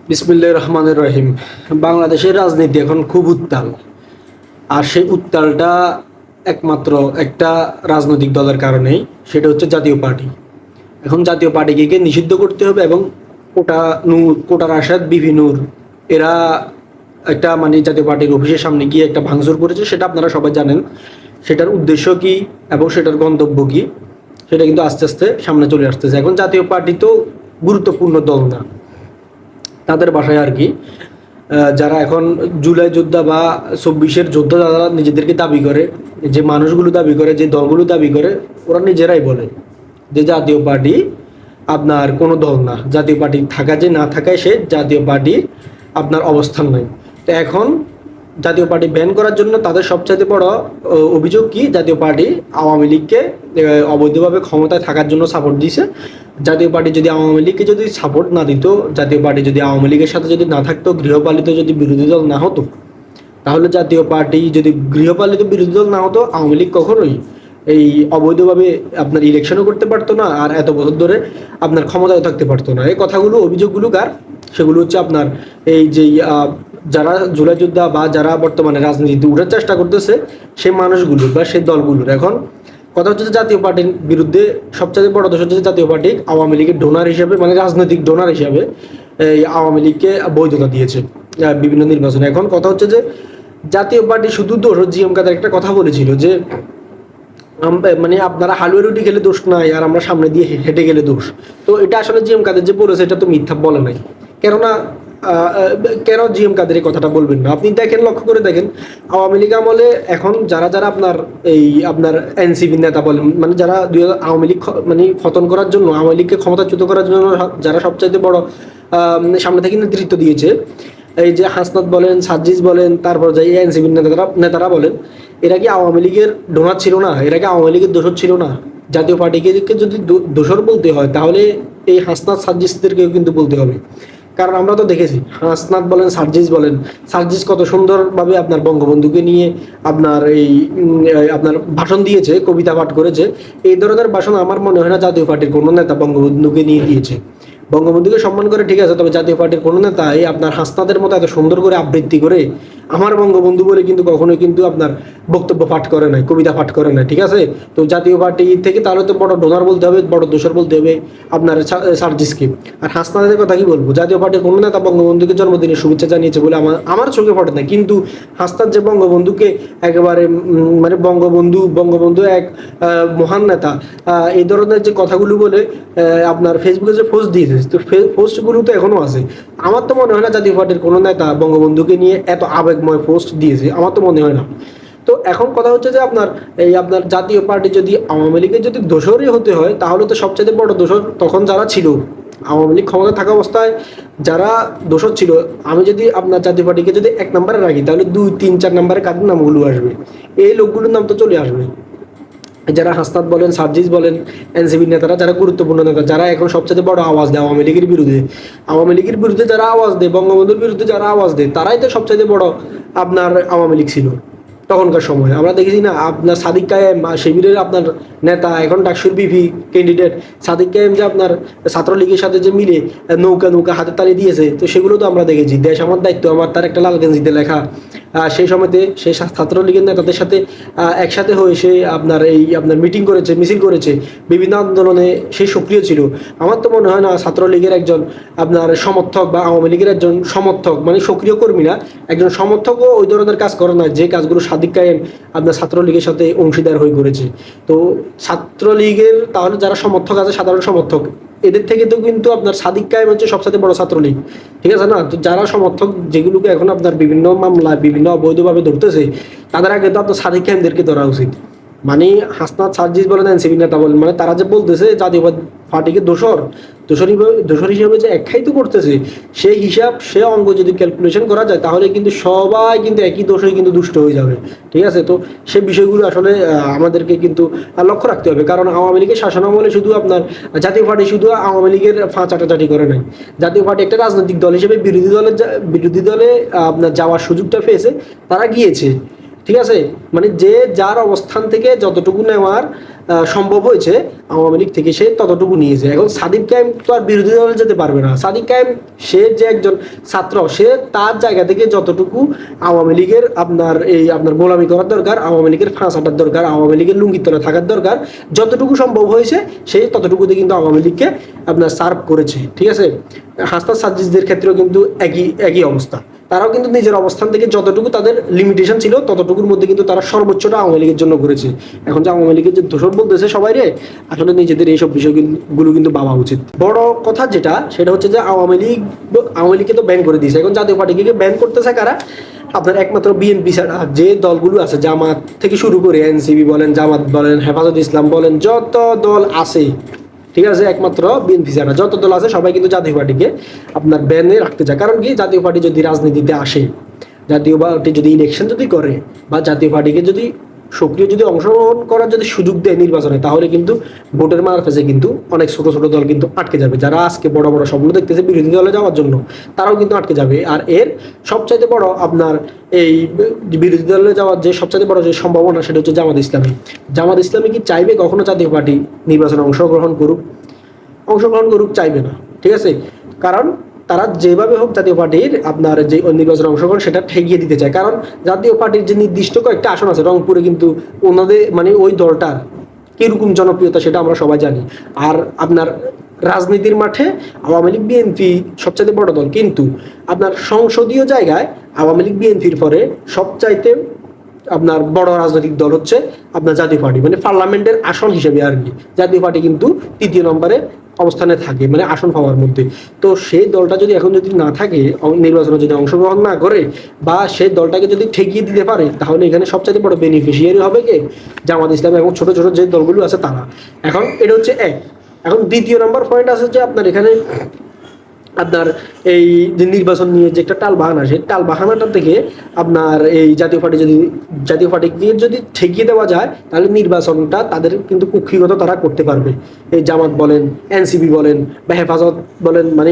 বিসমিল্লাহির রহমানির রহিম। বাংলাদেশের রাজনীতি এখন খুব উত্তাল, আর সেই উত্তালটা একমাত্র একটা রাজনৈতিক দলের কারণেই, সেটা হচ্ছে জাতীয় পার্টি। এখন জাতীয় পার্টিকে নিষিদ্ধ করতে হবে, এবং কোটা রাশেদ বিপি নূর এরা একটা জাতীয় পার্টির অফিসের সামনে গিয়ে একটা ভাঙচুর করেছে, সেটা আপনারা সবাই জানেন। সেটার উদ্দেশ্য কি এবং সেটার গন্তব্য কি, সেটা কিন্তু আস্তে আস্তে সামনে চলে আসতেছে। এখন জাতীয় পার্টি তো গুরুত্বপূর্ণ দল না তাদের বাসায় আর কি। যারা এখন জুলাই যোদ্ধা বা 24-এর যোদ্ধা যারা নিজেদেরকে দাবি করে, যে মানুষগুলো দাবি করে, যে দলগুলো দাবি করে, ওরা নিজেরাই বলে যে জাতীয় পার্টি আপনার কোনো দল না, জাতীয় পার্টি থাকা যে না থাকায় সে জাতীয় পার্টির আপনার অবস্থান নাই। তো এখন জাতীয় পার্টি ব্যান করার জন্য তাদের সবচাইতে বড় অভিযোগ কি, জাতীয় পার্টি আওয়ামী লীগকে অবৈধভাবে ক্ষমতায় থাকার জন্য সাপোর্ট দিয়েছে। জাতীয় পার্টি যদি আওয়ামী লীগকে যদি সাপোর্ট না দিত, জাতীয় পার্টি যদি আওয়ামী লীগের সাথে যদি না থাকতো, গৃহপালিত যদি বিরোধী দল না হতো, তাহলে জাতীয় পার্টি যদি গৃহপালিত বিরোধী দল না হতো, আওয়ামী লীগ কখনোই এই অবৈধভাবে আপনার ইলেকশনও করতে পারতো না, আর এত বছর ধরে আপনার ক্ষমতায় থাকতে পারতো না। এই কথাগুলো, অভিযোগগুলো কার? সেগুলো হচ্ছে আপনার এই যে যারা জুলাই যোদ্ধা বা যারা বর্তমানে রাজনীতিতে উঠার চেষ্টা করতেছে সেই মানুষগুলো বা সেই দলগুলোর। এখন কথা হচ্ছে যে জাতীয় পার্টির বিরুদ্ধে সবচেয়ে বড় দোষ হচ্ছে জাতীয় পার্টি আওয়ামী লীগের ডোনার হিসেবে, রাজনৈতিক ডোনার হিসাবে এই আওয়ামী লীগকে বৈধতা দিয়েছে বিভিন্ন নির্বাচনে। এখন কথা হচ্ছে যে জাতীয় পার্টি শুধু দোষ, জিএম কাদের একটা কথা বলেছিল যে আপনারা হালুয়া রুটি খেলে দোষ নাই, আর আমরা সামনে দিয়ে হেঁটে গেলে দোষ। তো এটা আসলে জিএম কাদের যে বলেছে এটা তো মিথ্যা বলে নাই। কেননা কেন জিএম কাদের এই কথাটা বলবেন না? আপনি দেখেন, লক্ষ্য করে দেখেন, আওয়ামী লীগ আমলে এখন যারা যারা আপনার এনসিপি নেতা বলেন, যারা আওয়ামী লীগ পতন করার জন্য, আওয়ামী লীগকে ক্ষমতাচ্যুত করার জন্য যারা সবচাইতে বড় সামনে থেকে নেতৃত্ব দিয়েছে, এই যে হাসনাত বলেন, সার্জিস বলেন, তারপর যে এনসিপি নেতারা বলেন, এরা কি আওয়ামী লীগের ডোনার ছিল না? এরা কি আওয়ামী লীগের দোষর ছিল না? জাতীয় পার্টিকে যদি দোষর বলতে হয়, তাহলে এই হাসনাত সার্জিসদেরকেও কিন্তু বলতে হবে। কারণ আমরা তো দেখেছি, হাসনাত বলেন, সার্জিস কত সুন্দরভাবে আপনার বঙ্গবন্ধুকে নিয়ে আপনার ভাষণ দিয়েছে, কবিতা পাঠ করেছে। এই ধরনের ভাষণ আমার মনে হয় না জাতীয় পার্টির কোনো নেতা বঙ্গবন্ধুকে নিয়ে দিয়েছে। বঙ্গবন্ধুকে সম্মান করে ঠিক আছে, তবে জাতীয় পার্টির কোনো নেতা এই আপনার হাসনাদের মতো এত সুন্দর করে আবৃত্তি করে আমার বঙ্গবন্ধু বলে কিন্তু কখনোই কিন্তু আপনার বক্তব্য পাঠ করে নাই, কবিতা পাঠ করে নাই, ঠিক আছে? তো জাতীয় পার্টি থেকে তাহলে তো বড় ডোনার বলতে হবে, বড় দোষর বলতে হবে আপনার সার্জিসকে। আর হাসনাদের কথা কি বলবো? জাতীয় পার্টির কোনো নেতা বঙ্গবন্ধুকে জন্মদিনের শুভেচ্ছা জানিয়েছে বলে আমার চোখে পড়ে না। কিন্তু হাসনাদ যে বঙ্গবন্ধুকে একেবারে বঙ্গবন্ধু এক মহান নেতা, এই ধরনের যে কথাগুলো বলে আপনার ফেসবুকে যে পোস্ট দিয়েছে, তো পোস্টগুলো তো এখনো আছে। আমার তো মনে হয় না জাতীয় পার্টির কোনো নেতা বঙ্গবন্ধুকে নিয়ে এত আবেগময় পোস্ট দিয়েছে, আমার তো মনে হয় না। তো এখন কথা হচ্ছে যে আপনার জাতীয় পার্টি যদি আওয়ামী লীগের যদি দোষরই হতে হয়, তাহলে তো সবচেয়ে বড় দোষর তখন যারা ছিল আওয়ামী লীগ ক্ষমতা থাকা অবস্থায়, যারা দোষর ছিল। আমি যদি আপনার জাতীয় পার্টিকে যদি 1 নম্বরে রাখি, তাহলে 2, 3, 4 নম্বরে কাদের নামগুলো আসবে? এই লোকগুলোর নাম তো চলে আসবে। যারা হাসনাত বলেন, সার্জিস বলেন, এনসিপি নেতারা, যারা গুরুত্বপূর্ণ নেতা, যারা এখন সবচেয়ে বড় আওয়াজ দেয় আওয়ামী লীগের বিরুদ্ধে যারা আওয়াজ দেয়, বঙ্গবন্ধুর বিরুদ্ধে যারা আওয়াজ দেয়, তারাই তো সবচেয়ে বড় আপনার আওয়ামী লীগ ছিল তখনকার সময়। আমরা দেখেছি না, আপনার সাদিক কায়েম শিবিরের আপনার নেতা, এখন ডাকসুর বিপি ক্যান্ডিডেট সাদিক কায়েম, যে আপনার ছাত্রলীগের সাথে যে মিলে নৌকা হাতে তালি দিয়েছে, তো সেগুলো তো আমরা দেখেছি। দেশ আমার দায়িত্ব আমার, তার একটা লাল গেঞ্জিতে লেখা। সেই সময়তে সেই ছাত্রলীগের নেতাদের সাথে একসাথে হয়ে সে আপনার মিটিং করেছে, মিছিল করেছে, বিভিন্ন আন্দোলনে সে সক্রিয় ছিল। আমার তো মনে হয় না ছাত্রলীগের একজন আপনার সমর্থক বা আওয়ামী লীগের একজন সমর্থক, সক্রিয় কর্মী না, একজন সমর্থকও ওই ধরনের কাজ করে না, যে কাজগুলো সাদিক কায়েম আপনার ছাত্রলীগের সাথে অংশীদার হয়ে করেছে। তো ছাত্রলীগের তাহলে যারা সমর্থক আছে, সাধারণ সমর্থক, এদের থেকে তো কিন্তু আপনার সাদিক কায়েম হচ্ছে সবচেয়ে বড় ছাত্রলীগ, ঠিক আছে না? তো যারা সমর্থক, যেগুলোকে এখন আপনার বিভিন্ন মামলা বিভিন্ন অবৈধভাবে ধরতেছে, তাদের আগে তো আপনার সাদিক কায়েমদেরকে ধরা উচিত। হাসনাত, সার্জিস বলেন, এনসিপি নেতা বলেন, তারা যে বলতেছে জাতীয় পার্টিকে দোষর হিসেবে যে একখাই করতেছে, সেই হিসাব, সে অঙ্গ যদি ক্যালকুলেশন করা যায়, তাহলে কিন্তু সবাই কিন্তু একই দোষে কিন্তু দুষ্ট হয়ে যাবে, ঠিক আছে? তো সে বিষয়গুলো আসলে আমাদেরকে কিন্তু লক্ষ্য রাখতে হবে। কারণ আওয়ামী লীগের শাসনামলে শুধু আপনার জাতীয় পার্টি শুধু আওয়ামী লীগের চাটাচাটি করে নাই। জাতীয় পার্টি একটা রাজনৈতিক দল হিসেবে বিরোধী দলে আপনার যাওয়ার সুযোগটা পেয়েছে, তারা গিয়েছে। ঠিক আছে, মানে যে যার অবস্থান থেকে যতটুকু নেওয়ার সম্ভব হয়েছে আওয়ামী লীগ থেকে সে ততটুকু নিয়েছে। এখন সাদিক কায়েম তো আর বিরোধী দলে যেতে পারবে না। সাদিক কায়েম সে যে একজন ছাত্র, সে তার জায়গা থেকে যতটুকু আওয়ামী লীগের আপনার গোলামি করার দরকার, আওয়ামী লীগের ফাঁস আটার দরকার, আওয়ামী লীগের লুঙ্গির তলে থাকার দরকার, যতটুকু সম্ভব হয়েছে সে ততটুকুতে কিন্তু আওয়ামী লীগকে আপনার সার্ভ করেছে। ঠিক আছে, হাসনাত সাজ্জিদের ক্ষেত্রেও কিন্তু একই অবস্থা। তারাও কিন্তু নিজের অবস্থান থেকে যতটুকু তাদের লিমিটেশন ছিল ততটুকুর মধ্যে কিন্তু তারা সর্বোচ্চটা আওয়ামী লীগের জন্য করেছে। এখন যে আওয়ামী লীগের যে দোষর বলতেছে সবাই রে, আসলে নিজেদের এইসব বিষয়গুলো কিন্তু ভাবা উচিত। বড় কথা যেটা সেটা হচ্ছে যে আওয়ামী লীগকে তো ব্যান করে দিয়েছে। এখন জাতীয় পার্টিকে ব্যান করতেছে কারা? আপনার একমাত্র বিএনপি ছাড়া যে দলগুলো আছে, জামাত থেকে শুরু করে এনসিপি বলেন, জামাত বলেন, হেফাজত ইসলাম বলেন, যত দল আছে, ঠিক আছে, একমাত্র বিএনপি ছাড়া যত দল আছে সবাই কিন্তু জাতীয় পার্টিকে আপনার ব্যানে রাখতে চায়। কারণ কি, জাতীয় পার্টি যদি রাজনীতিতে আসে, জাতীয় পার্টি যদি ইলেকশন যদি করে, বা জাতীয় পার্টিকে যদি সক্রিয় যদি অংশগ্রহণ করার যদি সুযোগ দেয় নির্বাচনে, তাহলে কিন্তু ভোটের মারফেসে কিন্তু অনেক ছোট ছোট দল কিন্তু আটকে যাবে। যারা আজকে বড় বড় স্বপ্ন দেখতেছে বিরোধী দলে যাওয়ার জন্য, তারাও কিন্তু আটকে যাবে। আর এর সবচাইতে বড় আপনার এই বিরোধী দলে যাওয়ার যে সবচাইতে বড় যে সম্ভাবনা, সেটা হচ্ছে জামাত ইসলামী। জামাত ইসলামী কি চাইবে কখনো জাতীয় পার্টি নির্বাচনে অংশগ্রহণ করুক? চাইবে না। ঠিক আছে, কারণ তারা যেভাবে হোক জাতীয় পার্টির আপনার যে নির্বাচনে অংশগ্রহণ সেটা ঠেকিয়ে দিতে চায়। কারণ জাতীয় পার্টির যে নির্দিষ্ট কয়েকটা আসন আছে রংপুরে, কিন্তু ওনাদের মানে ওই দলটার কিরকম জনপ্রিয়তা সেটা আমরা সবাই জানি। আর আপনার রাজনীতির মাঠে আওয়ামী লীগ বিএনপি সবচাইতে বড় দল, কিন্তু আপনার সংসদীয় জায়গায় আওয়ামী লীগ বিএনপির পরে সবচাইতে আপনার বড় রাজনৈতিক দল হচ্ছে আপনার জাতীয় পার্টি, মানে পার্লামেন্টের আসন হিসেবে আর কি। জাতীয় পার্টি কিন্তু তৃতীয় নম্বরে অবস্থানে থাকে, মানে আসন পাওয়ার মধ্যে। তো সেই দলটা যদি এখন যদি না থাকে, নির্বাচনে যদি অংশগ্রহণ না করে, বা সেই দলটাকে যদি ঠেকিয়ে দিতে পারে, তাহলে এখানে সবচাইতে বড় বেনিফিশিয়ারি হবে কে? জামাত ইসলাম এবং ছোট ছোট যে দলগুলো আছে তারা। এখন এটা হচ্ছে এক। এখন দ্বিতীয় নম্বর পয়েন্ট আছে যে আপনার এখানে আপনার এই যে নির্বাচন নিয়ে যে একটা টালবাহানা, সেই টালবাহানাটা থেকে আপনার এই জাতীয় পার্টিকে যদি ঠেকিয়ে দেওয়া যায়, তাহলে নির্বাচনটা তাদের কিন্তু কুক্ষিগত তারা করতে পারবে। এই জামাত বলেন, এনসিপি বলেন, বা হেফাজত বলেন, মানে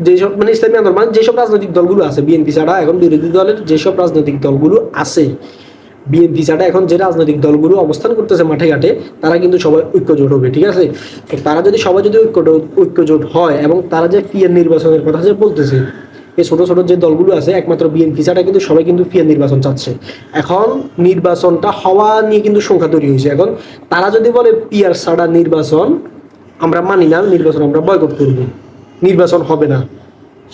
যেসব মানে ইসলামী আন্দোলন, মানে যেসব রাজনৈতিক দলগুলো আছে বিএনপি ছাড়া, এখন বিরোধী দলের যেসব রাজনৈতিক দলগুলো আছে, বিএনপি ছাড়া এখন যে রাজনৈতিক দলগুলো অবস্থান করতেছে মাঠে ঘাটে, তারা কিন্তু সবাই ঐক্যজোট হবে। ঠিক আছে, তারা যদি সবাই যদি ঐক্যজোট হয়, এবং তারা যে পিএন নির্বাচনের কথা যে বলতেছে, এই ছোট ছোট যে দলগুলো আছে, একমাত্র বিএনপি ছাড়া কিন্তু সবাই কিন্তু পিএন নির্বাচন চাচ্ছে। এখন নির্বাচনটা হওয়া নিয়ে কিন্তু সংখ্যা তৈরি হয়েছে। এখন তারা যদি বলে পিআর ছাড়া নির্বাচন আমরা মানি না, নির্বাচন আমরা বয়কট করব, নির্বাচন হবে না,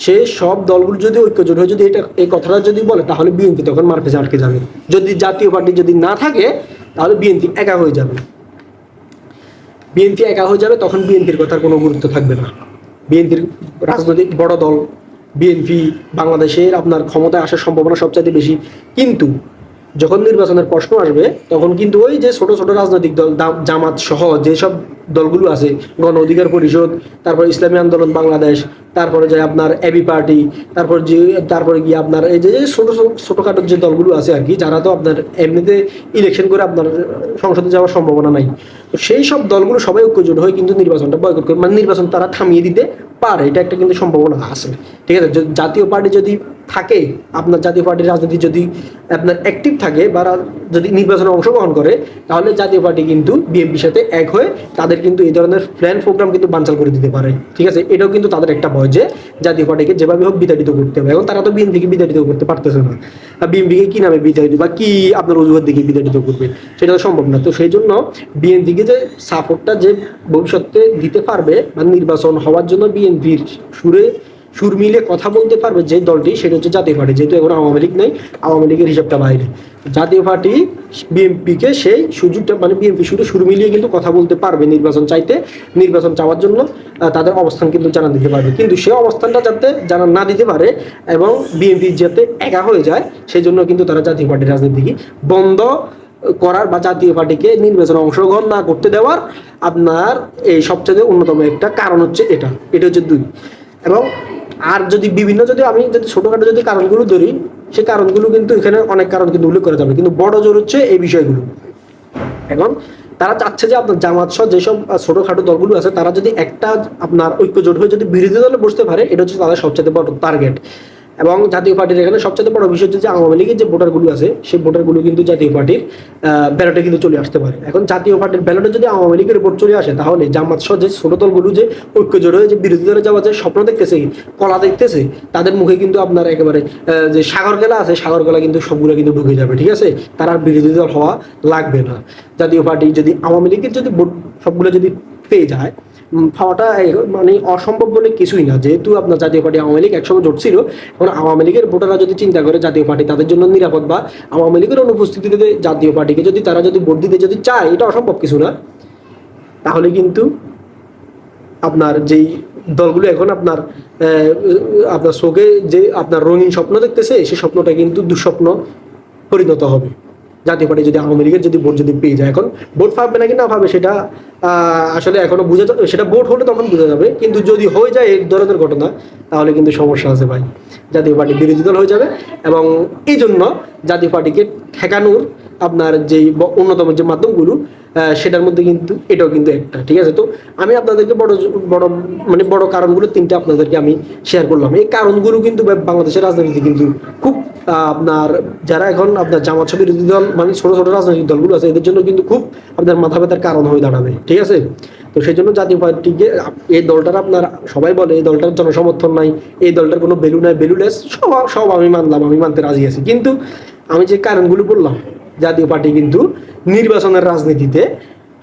সে সব দলগুলো যদি ঐক্যজোট হয়ে যদি এই কথাটা যদি বলে, তাহলে বিএনপি তখন মারফেসে আটকে যাবে। যদি জাতীয় পার্টি যদি না থাকে, তাহলে বিএনপি একা হয়ে যাবে। তখন বিএনপির কথার কোনো গুরুত্ব থাকবে না। বিএনপির রাজনৈতিক বড় দল বিএনপি বাংলাদেশের আপনার ক্ষমতায় আসার সম্ভাবনা সবচাইতে বেশি, কিন্তু যখন নির্বাচনের প্রশ্ন আসবে, তখন কিন্তু ওই যে ছোট ছোট রাজনৈতিক দল, জামাত সহ যেসব দলগুলো আছে, গণ অধিকার পরিষদ, তারপর ইসলামী আন্দোলন বাংলাদেশ, তারপরে যে আপনার এবি পার্টি, তারপরে গিয়ে আপনার এই যে ছোটখাটো যে দলগুলো আছে আর কি, যারা তো আপনার এমনিতে ইলেকশন করে আপনার সংসদে যাওয়ার সম্ভাবনা নাই, তো সেই সব দলগুলো সবাই ঐক্যজোট হয়ে কিন্তু নির্বাচনটা বয়কট করে, মানে নির্বাচন তারা থামিয়ে দিতে পারে। এটা একটা কিন্তু সম্ভাবনা আছে। ঠিক আছে, জাতীয় পার্টি যদি থাকে, আপনার জাতীয় পার্টির রাজনীতি যদি আপনার অ্যাক্টিভ থাকে, বা যদি নির্বাচনে অংশগ্রহণ করে, তাহলে জাতীয় পার্টি কিন্তু বিএনপির সাথে এক হয়ে তাদের কিন্তু এই ধরনের প্ল্যান প্রোগ্রাম কিন্তু বানচাল করে দিতে পারে। ঠিক আছে, এটাও কিন্তু তাদের একটা ভয় যে জাতীয় পার্টিকে যেভাবে হোক বিতাড়িত করতে হবে। এখন তারা তো বিএনপিকে বিতাড়িত করতে পারতেছে না, বিএনপিকে কি নামে বিতাড়িত বা কি আপনার অজুহাত দিকে বিতাড়িত করবে, সেটা তো সম্ভব না। তো সেই জন্য বিএনপিকে যে সাপোর্টটা যে ভবিষ্যতে দিতে পারবে, মানে নির্বাচন হওয়ার জন্য বিএনপির সুর মিলে কথা বলতে পারবে যে দলটি, সেটা হচ্ছে জাতীয় পার্টি। যেহেতু এখন আওয়ামী লীগ নেই, আওয়ামী লীগের হিসাবটা বাইরে, জাতীয় পার্টি বিএনপিকে সেই সুযোগটা, মানে বিএনপি সুর মিলিয়ে কিন্তু কথা বলতে পারবে। নির্বাচন চাওয়ার জন্য তাদের অবস্থান কিন্তু জানা দিতে পারবে। কিন্তু সেই অবস্থানটা যাতে জানা না দিতে পারে এবং বিএনপি যাতে একা হয়ে যায়, সেই জন্য কিন্তু তারা জাতীয় পার্টির রাজনীতি বন্ধ করার বা জাতীয় পার্টিকে নির্বাচনে অংশগ্রহণ না করতে দেওয়ার আপনার এই সবচেয়ে অন্যতম একটা কারণ হচ্ছে এটা হচ্ছে 2। এবং আর যদি আমি যদি ছোটখাটো যদি কারণগুলো ধরি, সেই কারণগুলো কিন্তু এখানে অনেক কারণ কিন্তু উল্লেখ করা যাবে, কিন্তু বড় জোর হচ্ছে এই বিষয়গুলো। এখন তারা চাচ্ছে যে আপনার জামাত সহ যেসব ছোটখাটো দলগুলো আছে, তারা যদি একটা আপনার ঐক্যজোট হয়ে যদি বিরোধী দলে বসতে পারে, এটা হচ্ছে তাদের সবচেয়ে বড় টার্গেট। এবং জাতীয় পার্টির এখানে সবচেয়ে বড় বিষয় হচ্ছে যে আওয়ামী লীগের যে ভোটারগুলো আছে সেই ভোটারগুলো কিন্তু জাতীয় পার্টির ব্যালটে কিন্তু চলে আসতে পারে। এখন জাতীয় পার্টির ব্যালটে যদি আওয়ামী লীগের ভোট চলে আসে, তাহলে জামাত সহ যে ছোট দলগুলো যে ঐক্য জোড় হয়ে যে বিরোধী দলে যাওয়া যে স্বপ্ন দেখতেছে, কলা দেখতেছে, তাদের মুখে কিন্তু আপনার একেবারে যে সাগর গেলা আছে, সাগর গেলা কিন্তু সবগুলো কিন্তু ঢুকে যাবে। ঠিক আছে, তারা আর বিরোধী দল হওয়া লাগবে না। জাতীয় পার্টি যদি আওয়ামী লীগের যদি ভোট সবগুলো যদি পেয়ে যায়, পাওয়াটা মানে অসম্ভব বলে কিছুই না। যেহেতু আপনার জাতীয় পার্টি আওয়ামী লীগ একসময় জোট ছিল, এখন আওয়ামী লীগের ভোটাররা যদি চিন্তা করে জাতীয় পার্টি তাদের জন্য নিরাপদ, বা আওয়ামী লীগের অনুপস্থিতিতে জাতীয় পার্টিকে যদি তারা যদি ভোট দিতে যদি চায়, এটা অসম্ভব কিছু না। তাহলে কিন্তু আপনার যেই দলগুলো এখন আপনার আপনার চোখে যে আপনার রঙিন স্বপ্ন দেখতেছে, সেই স্বপ্নটা কিন্তু দুঃস্বপ্ন পরিণত হবে। জাতীয় পার্টি যদি আওয়ামী লীগের যদি ভোট যদি পেয়ে যায়, এখন ভোট পাবে নাকি না পাবে সেটা আসলে এখনো বোঝা যাবে, সেটা ভোট হলে তখন বোঝা যাবে। কিন্তু যদি হয়ে যায় এই ধরনের ঘটনা, তাহলে কিন্তু সমস্যা আছে ভাই, জাতীয় পার্টি বিরোধী দল হয়ে যাবে। এবং এই জন্য জাতীয় পার্টিকে ঠেকানোর আপনার যেই অন্যতম যে মাধ্যমগুলো, সেটার মধ্যে কিন্তু এটাও কিন্তু একটা। ঠিক আছে, তো আমি আপনাদেরকে বড় বড় মানে বড় কারণগুলো তিনটে আপনাদেরকে আমি শেয়ার করলাম। এই কারণগুলো কিন্তু বাংলাদেশের রাজনীতিতে কিন্তু খুব আপনার যারা এখন আপনার জামাত বিরোধী দল মানে ছোট ছোট রাজনৈতিক দলগুলো আছে, এদের জন্য কিন্তু খুব আপনার মাথা ব্যথার কারণ হয়ে দাঁড়াবে। ঠিক আছে, তো সেই জন্য জাতীয় পার্টিকে এই দলটার আপনার সবাই বলে এই দলটার জনসমর্থন নাই, এই দলটার কোনো ভ্যালু নাই, ভ্যালুলেস, সব আমি মানলাম, আমি মানতে রাজি আছি। কিন্তু আমি যে কারণগুলো বললাম, জাতীয় পার্টি কিন্তু নির্বাচনের রাজনীতিতে,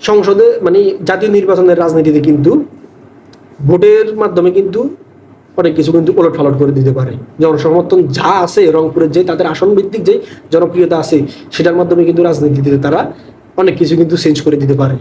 সংসদে মানে জাতীয় নির্বাচনের রাজনীতিতে কিন্তু ভোটের মাধ্যমে কিন্তু অনেক কিছু কিন্তু ওলট পালট করে দিতে পারে। জনসমর্থন যা আছে রংপুরের, যে তাদের আসন ভিত্তিক যে জনপ্রিয়তা আছে, সেটার মাধ্যমে কিন্তু রাজনীতিতে তারা অনেক কিছু কিন্তু চেঞ্জ করে দিতে পারে।